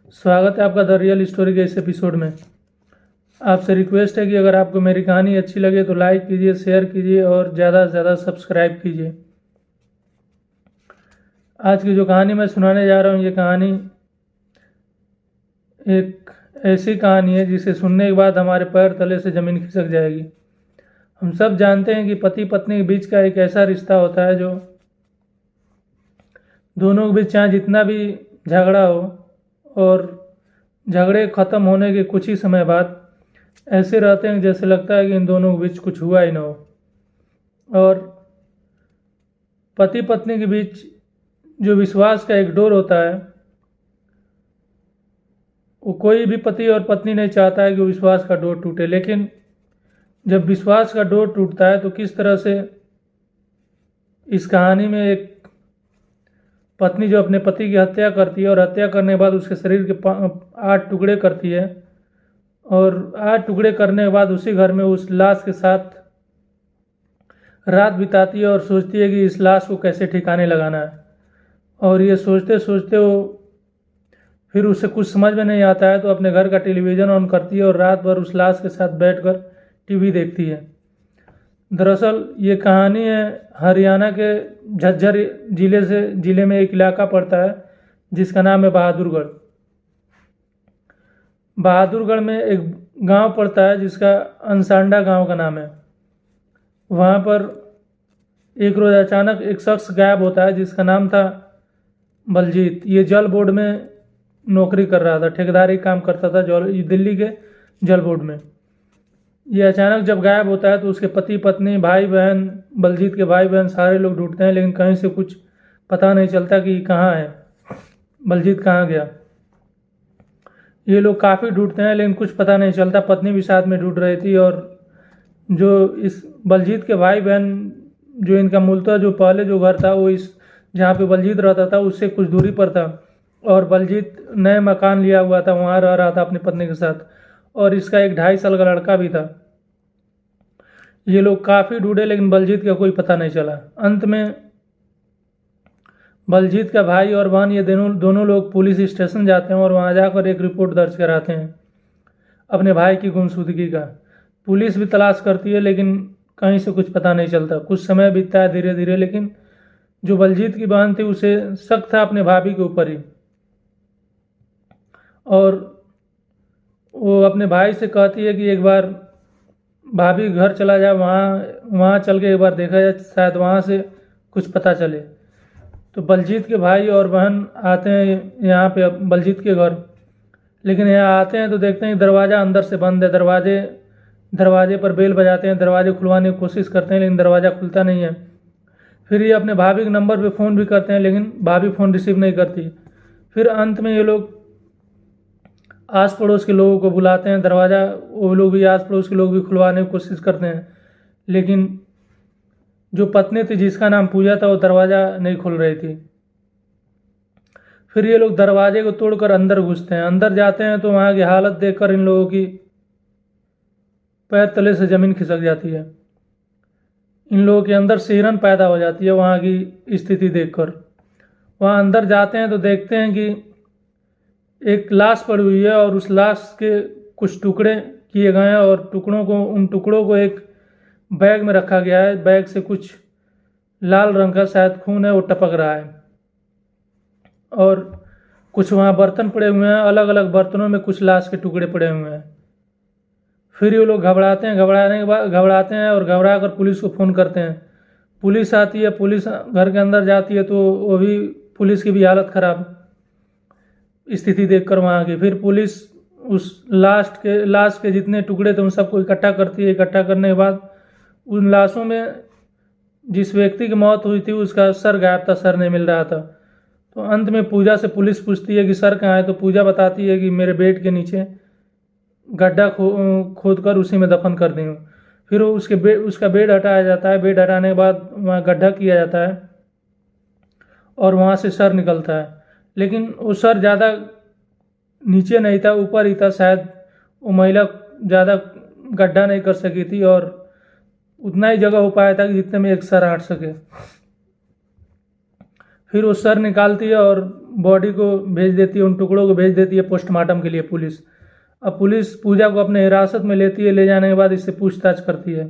स्वागत है आपका द रियल स्टोरी के इस एपिसोड में। आपसे रिक्वेस्ट है कि अगर आपको मेरी कहानी अच्छी लगे तो लाइक कीजिए, शेयर कीजिए और ज़्यादा से ज़्यादा सब्सक्राइब कीजिए। आज की जो कहानी मैं सुनाने जा रहा हूँ, ये कहानी एक ऐसी कहानी है जिसे सुनने के बाद हमारे पैर तले से ज़मीन खिसक जाएगी। हम सब जानते हैं कि पति पत्नी के बीच का एक ऐसा रिश्ता होता है जो दोनों के बीच चाहे जितना भी झगड़ा हो और झगड़े ख़त्म होने के कुछ ही समय बाद ऐसे रहते हैं जैसे लगता है कि इन दोनों के बीच कुछ हुआ ही ना हो। और पति पत्नी के बीच जो विश्वास का एक डोर होता है, वो कोई भी पति और पत्नी नहीं चाहता है कि विश्वास का डोर टूटे, लेकिन जब विश्वास का डोर टूटता है तो किस तरह से इस कहानी में एक पत्नी जो अपने पति की हत्या करती है और हत्या करने के बाद उसके शरीर के 8 टुकड़े करती है और 8 टुकड़े करने के बाद उसी घर में उस लाश के साथ रात बिताती है और सोचती है कि इस लाश को कैसे ठिकाने लगाना है। और ये सोचते सोचते वो फिर उसे कुछ समझ में नहीं आता है तो अपने घर का टेलीविज़न ऑन करती है और रात भर उस लाश के साथ बैठकर टीवी देखती है। दरअसल ये कहानी है हरियाणा के झज्जर जिले में एक इलाका पड़ता है जिसका नाम है बहादुरगढ़। बहादुरगढ़ में एक गांव पड़ता है जिसका अंसांडा गांव का नाम है। वहाँ पर एक रोज़ अचानक एक शख्स गायब होता है जिसका नाम था बलजीत। ये जल बोर्ड में नौकरी कर रहा था, ठेकेदारी काम करता था दिल्ली के जल बोर्ड में। ये अचानक जब गायब होता है तो उसके पति पत्नी भाई बहन, बलजीत के भाई बहन सारे लोग ढूंढते हैं, लेकिन कहीं से कुछ पता नहीं चलता कि कहाँ है, बलजीत कहाँ गया। ये लोग काफ़ी ढूंढते हैं लेकिन कुछ पता नहीं चलता। पत्नी भी साथ में ढूंढ रही थी और जो इस बलजीत के भाई बहन, जो इनका मूलतः जो पहले जो घर था वो इस जहाँ पे बलजीत रहता था उससे कुछ दूरी पर था और बलजीत नए मकान लिया हुआ था, वहाँ रह रहा था अपनी पत्नी के साथ और इसका एक 2.5 साल का लड़का भी था। ये लोग काफ़ी ढूंढे लेकिन बलजीत का कोई पता नहीं चला। अंत में बलजीत का भाई और बहन ये दोनों लोग पुलिस स्टेशन जाते हैं और वहाँ जाकर एक रिपोर्ट दर्ज कराते हैं अपने भाई की गुमशुदगी का। पुलिस भी तलाश करती है लेकिन कहीं से कुछ पता नहीं चलता। कुछ समय बीतता है धीरे धीरे, लेकिन जो बलजीत की बहन थी उसे शक था अपने भाभी के ऊपर ही और वो अपने भाई से कहती है कि एक बार भाभी घर चला जाए, वहाँ चल के एक बार देखा जाए, शायद वहाँ से कुछ पता चले। तो बलजीत के भाई और बहन आते हैं यहाँ पे बलजीत के घर, लेकिन यहाँ आते हैं तो देखते हैं दरवाज़ा अंदर से बंद है। दरवाजे पर बेल बजाते हैं, दरवाजे खुलवाने की कोशिश करते हैं लेकिन दरवाज़ा खुलता नहीं है। फिर ये अपने भाभी के नंबर पे फ़ोन भी करते हैं लेकिन भाभी फ़ोन रिसीव नहीं करती। फिर अंत में ये लोग आस पड़ोस के लोगों को बुलाते हैं, दरवाज़ा वो लोग भी आस पड़ोस के लोग भी खुलवाने की कोशिश करते हैं, लेकिन जो पत्नी थी जिसका नाम पूजा था वो दरवाज़ा नहीं खुल रही थी। फिर ये लोग दरवाजे को तोड़कर अंदर घुसते हैं। अंदर जाते हैं तो वहाँ की हालत देखकर इन लोगों की पैर तले से ज़मीन खिसक जाती है। इन लोगों के अंदर सिहरन पैदा हो जाती है वहाँ की स्थिति देखकर। वहाँ अंदर जाते हैं तो देखते हैं कि एक लाश पड़ी हुई है और उस लाश के कुछ टुकड़े किए गए हैं और उन टुकड़ों को एक बैग में रखा गया है। बैग से कुछ लाल रंग का शायद खून है वो टपक रहा है और कुछ वहाँ बर्तन पड़े हुए हैं, अलग अलग बर्तनों में कुछ लाश के टुकड़े पड़े हुए हैं। फिर ये लोग घबराते हैं और घबरा कर पुलिस को फ़ोन करते हैं। पुलिस आती है, पुलिस घर के अंदर जाती है तो वो भी पुलिस की भी हालत ख़राब स्थिति देखकर वहाँ की। फिर पुलिस उस लाश के जितने टुकड़े थे उन सबको इकट्ठा करती है। इकट्ठा करने के बाद उन लाशों में जिस व्यक्ति की मौत हुई थी उसका सर गायब था, सर नहीं मिल रहा था। तो अंत में पूजा से पुलिस पूछती है कि सर कहाँ है, तो पूजा बताती है कि मेरे बेड के नीचे गड्ढा खोद कर उसी में दफन कर दी हूँ। फिर उसका बेड हटाया जाता है। बेड हटाने के बाद वहाँ गड्ढा किया जाता है और वहाँ से सर निकलता है, लेकिन वो सर ज़्यादा नीचे नहीं था, ऊपर ही था। शायद वो महिला ज़्यादा गड्ढा नहीं कर सकी थी और उतना ही जगह हो पाया था कि जितने में एक सर हट सके। फिर वो सर निकालती है और बॉडी को भेज देती है, उन टुकड़ों को भेज देती है पोस्टमार्टम के लिए पुलिस। अब पुलिस पूजा को अपने हिरासत में लेती है, ले जाने के बाद इससे पूछताछ करती है।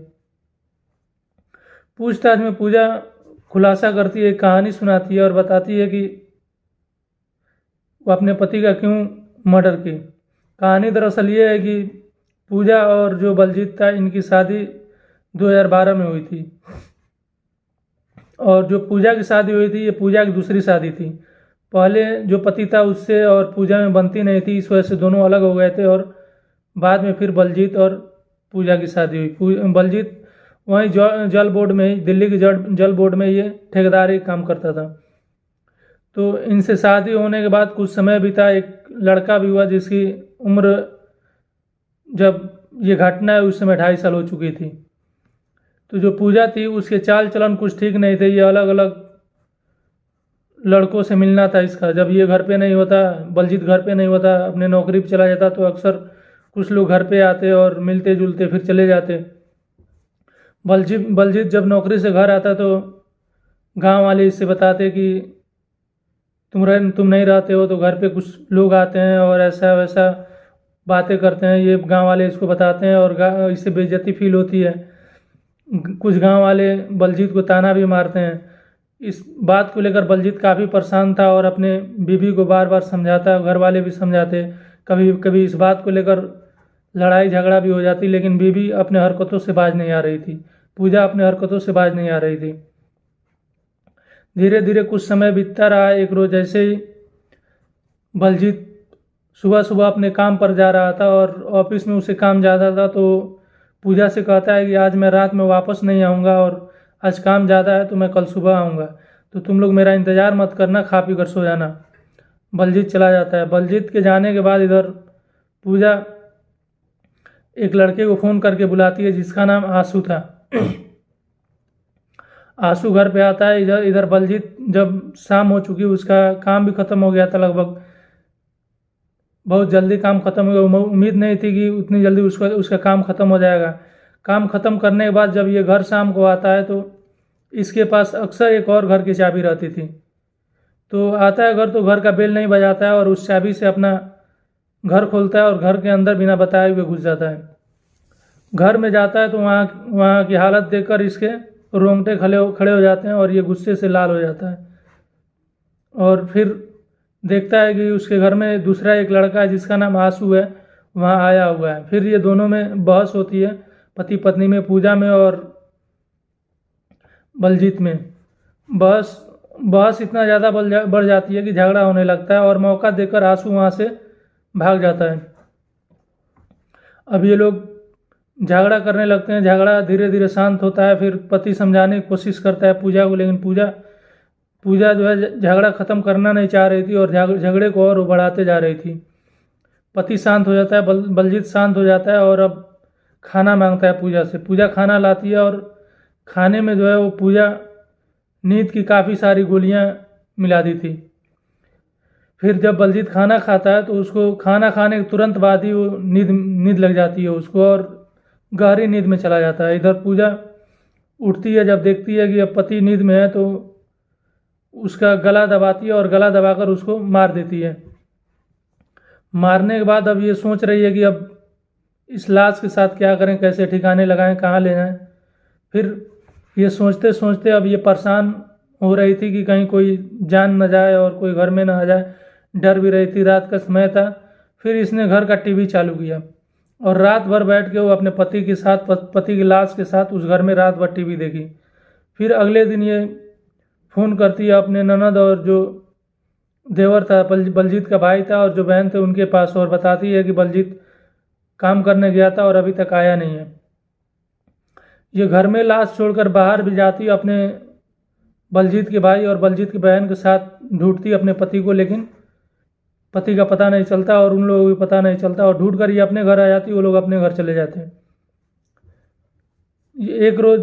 पूछताछ में पूजा खुलासा करती है, एक कहानी सुनाती है और बताती है कि वो अपने पति का क्यों मर्डर की। कहानी दरअसल ये है कि पूजा और जो बलजीत था, इनकी शादी 2012 में हुई थी, और जो पूजा की शादी हुई थी ये पूजा की दूसरी शादी थी। पहले जो पति था उससे और पूजा में बनती नहीं थी, इस वजह से दोनों अलग हो गए थे, और बाद में फिर बलजीत और पूजा की शादी हुई। बलजीत वहीं जल बोर्ड में ही, दिल्ली के जल बोर्ड में ये ठेकेदारी काम करता था। तो इनसे शादी होने के बाद कुछ समय बीता, एक लड़का भी हुआ जिसकी उम्र, जब ये घटना है उस समय 2.5 साल हो चुकी थी। तो जो पूजा थी उसके चाल चलन कुछ ठीक नहीं थे, ये अलग अलग लड़कों से मिलना था इसका। जब ये घर पे नहीं होता, बलजीत घर पे नहीं होता, अपने नौकरी पे चला जाता, तो अक्सर कुछ लोग घर पे आते और मिलते जुलते फिर चले जाते। बलजीत जब नौकरी से घर आता तो गांव वाले इससे बताते कि तुम नहीं रहते हो तो घर पे कुछ लोग आते हैं और ऐसा वैसा बातें करते हैं। ये गांव वाले इसको बताते हैं और इससे बेइज्जती फील होती है। कुछ गांव वाले बलजीत को ताना भी मारते हैं। इस बात को लेकर बलजीत काफ़ी परेशान था और अपने बीवी को बार बार समझाता, घर वाले भी समझाते। कभी कभी इस बात को लेकर लड़ाई झगड़ा भी हो जाती, लेकिन बीवी अपने हरकतों से बाज नहीं आ रही थी, पूजा अपने हरकतों से बाज नहीं आ रही थी। धीरे धीरे कुछ समय बीतता रहा। एक रोज़ ऐसे ही बलजीत सुबह सुबह अपने काम पर जा रहा था और ऑफिस में उसे काम ज़्यादा था, तो पूजा से कहता है कि आज मैं रात में वापस नहीं आऊँगा और आज काम ज़्यादा है तो मैं कल सुबह आऊँगा, तो तुम लोग मेरा इंतज़ार मत करना, खा पी कर सो जाना। बलजीत चला जाता है। बलजीत के जाने के बाद इधर पूजा एक लड़के को फ़ोन करके बुलाती है जिसका नाम आशू था। आशू घर पे आता है। इधर बलजीत, जब शाम हो चुकी, उसका काम भी ख़त्म हो गया था लगभग, बहुत जल्दी काम ख़त्म हो गया। उम्मीद नहीं थी कि उतनी जल्दी उसका काम ख़त्म हो जाएगा। काम ख़त्म करने के बाद जब ये घर शाम को आता है तो इसके पास अक्सर एक और घर की चाबी रहती थी। तो आता है घर तो घर का बेल नहीं बजाता है और उस चाबी से अपना घर खोलता है और घर के अंदर बिना बताए हुए घुस जाता है। घर में जाता है तो वहाँ की हालत देखकर इसके रोंगटे खड़े हो जाते हैं और ये गुस्से से लाल हो जाता है। और फिर देखता है कि उसके घर में दूसरा एक लड़का है जिसका नाम आशू है, वहाँ आया हुआ है। फिर ये दोनों में बहस होती है, पति पत्नी में, पूजा में और बलजीत में। बहस इतना ज़्यादा बढ़ जाती है कि झगड़ा होने लगता है और मौका देकर आशू वहाँ से भाग जाता है। अब ये लोग झगड़ा करने लगते हैं। झगड़ा धीरे धीरे शांत होता है। फिर पति समझाने की कोशिश करता है पूजा को, लेकिन पूजा जो है झगड़ा ख़त्म करना नहीं चाह रही थी और झगड़े को और बढ़ाते जा रही थी। पति शांत हो जाता है, बलजीत शांत हो जाता है और अब खाना मांगता है पूजा से। पूजा खाना लाती है और खाने में जो है वो पूजा नींद की काफ़ी सारी गोलियां मिला दी थी। फिर जब बलजीत खाना खाता है तो उसको खाना खाने के तुरंत बाद ही वो नींद लग जाती है उसको और गहरी नींद में चला जाता है। इधर पूजा उठती है, जब देखती है कि अब पति नींद में है तो उसका गला दबाती है और गला दबाकर उसको मार देती है। मारने के बाद अब ये सोच रही है कि अब इस लाश के साथ क्या करें, कैसे ठिकाने लगाएं, कहाँ ले जाएं। फिर ये सोचते सोचते अब ये परेशान हो रही थी कि कहीं कोई जान न जाए और कोई घर में ना आ जाए। डर भी रही थी, रात का समय था। फिर इसने घर का टीवी चालू किया और रात भर बैठ के वो अपने पति के साथ, पति की लाश के साथ उस घर में रात भर टीवी देखी। फिर अगले दिन ये फ़ोन करती है अपने ननद और जो देवर था, बलजीत का भाई था, और जो बहन थे उनके पास, और बताती है कि बलजीत काम करने गया था और अभी तक आया नहीं है। ये घर में लाश छोड़कर बाहर भी जाती है, अपने बलजीत के भाई और बलजीत की बहन के साथ ढूंढती अपने पति को, लेकिन पति का पता नहीं चलता और उन लोगों को भी पता नहीं चलता और ढूंढ कर ये अपने घर आ जाती, वो लोग अपने घर चले जाते हैं। एक रोज़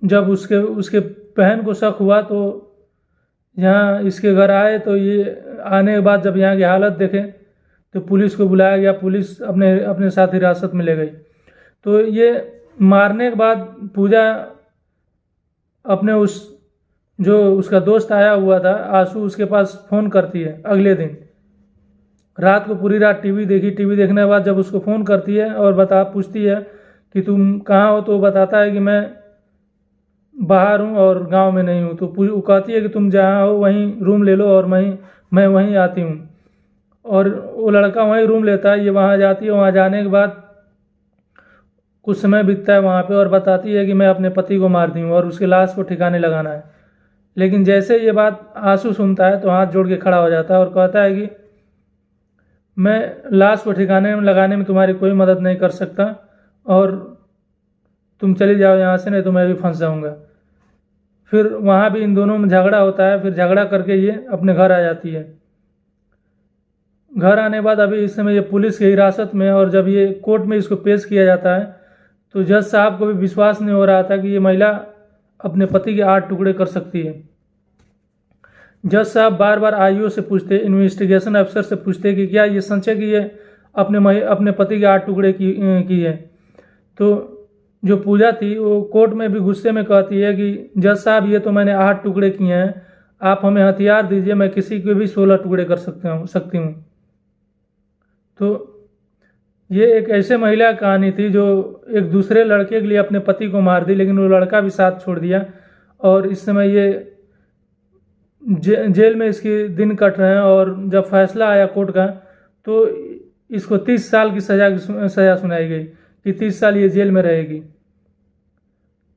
जब उसके बहन को शक हुआ तो यहाँ इसके घर आए, तो ये आने के बाद जब यहाँ की हालत देखे तो पुलिस को बुलाया गया। पुलिस अपने साथ हिरासत में ले गई। तो ये मारने के बाद पूजा अपने उस जो उसका दोस्त आया हुआ था आंसू, उसके पास फ़ोन करती है अगले दिन। रात को पूरी रात टीवी देखी, टीवी देखने के बाद जब उसको फ़ोन करती है और पूछती है कि तुम कहाँ हो, तो वो बताता है कि मैं बाहर हूँ और गांव में नहीं हूँ। तो वो कहती है कि तुम जहाँ हो वहीं रूम ले लो और मैं वहीं आती हूँ। और वो लड़का वहीं रूम लेता है, ये वहाँ जाती है। वहाँ जाने के बाद कुछ समय बीतता है वहाँ पे और बताती है कि मैं अपने पति को मार दी हूँ और उसकी लाश को ठिकाने लगाना है। लेकिन जैसे ये बात आंसू सुनता है तो हाथ जोड़ के खड़ा हो जाता है और कहता है कि मैं लाश को ठिकाने में लगाने में तुम्हारी कोई मदद नहीं कर सकता और तुम चली जाओ यहाँ से, नहीं तो मैं भी फंस जाऊँगा। फिर वहाँ भी इन दोनों में झगड़ा होता है। फिर झगड़ा करके ये अपने घर आ जाती है। घर आने के बाद अभी इस समय ये पुलिस की हिरासत में है और जब ये कोर्ट में इसको पेश किया जाता है तो जज साहब को भी विश्वास नहीं हो रहा था कि ये महिला अपने पति के 8 टुकड़े कर सकती है। जज साहब बार बार आईओ से पूछते, इन्वेस्टिगेशन अफसर से पूछते कि क्या ये सच है कि ये अपने पति के 8 टुकड़े की है। तो जो पूजा थी वो कोर्ट में भी गुस्से में कहती है कि जज साहब ये तो मैंने 8 टुकड़े किए हैं, आप हमें हथियार दीजिए, मैं किसी के भी 16 टुकड़े कर सकती हूँ। तो ये एक ऐसे महिला की कहानी थी जो एक दूसरे लड़के के लिए अपने पति को मार दी, लेकिन वो लड़का भी साथ छोड़ दिया और इस समय ये जेल में इसके दिन कट रहे हैं। और जब फैसला आया कोर्ट का तो इसको 30 साल की सज़ा सुनाई गई कि 30 साल ये जेल में रहेगी।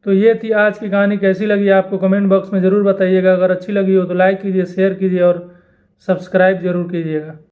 तो ये थी आज की कहानी। कैसी लगी आपको कमेंट बॉक्स में ज़रूर बताइएगा। अगर अच्छी लगी हो तो लाइक कीजिए, शेयर कीजिए और सब्सक्राइब ज़रूर कीजिएगा।